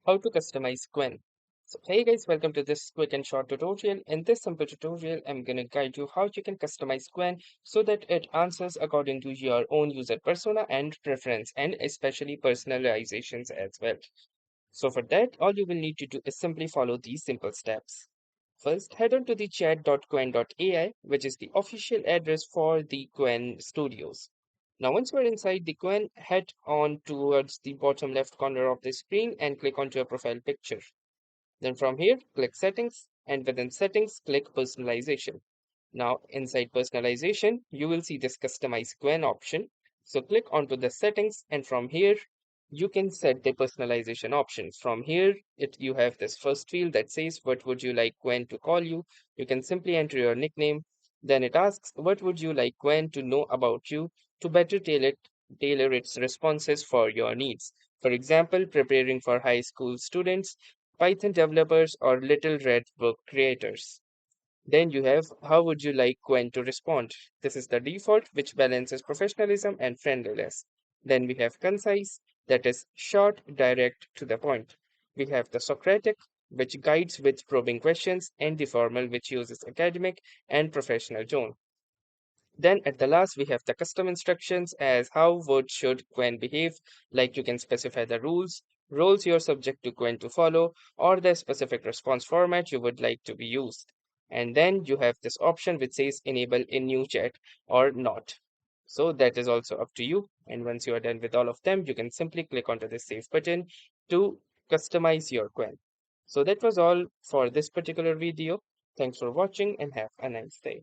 How to customize Qwen. So hey guys, welcome to this quick and short tutorial. In this simple tutorial, I'm going to guide you how you can customize Qwen so that it answers according to your own user persona and preference, and especially personalizations as well. So for that, all you will need to do is simply follow these simple steps. First, head on to the chat.qwen.ai, which is the official address for the Qwen Studios. Now, once we're inside the Qwen, head on towards the bottom left corner of the screen and click onto your profile picture. Then from here, click Settings, and within Settings, click Personalization. Now, inside Personalization, you will see this Customize Qwen option. So click onto the Settings, and from here, you can set the personalization options. From here, you have this first field that says, what would you like Qwen to call you? You can simply enter your nickname. Then it asks, what would you like Qwen to know about you to better tailor its responses for your needs? For example, preparing for high school students, Python developers, or Little Red Book creators. Then you have how would you like Qwen to respond? This is the default, which balances professionalism and friendliness. Then we have concise, that is short, direct, to the point. We have the Socratic, which guides with probing questions, and the formal, which uses academic and professional tone. Then at the last, we have the custom instructions as how would should Qwen behave, like you can specify the roles you're subject to Qwen to follow, or the specific response format you would like to be used. And then you have this option which says enable in new chat or not. So that is also up to you. And once you are done with all of them, you can simply click onto the save button to customize your Qwen. So that was all for this particular video. Thanks for watching and have a nice day.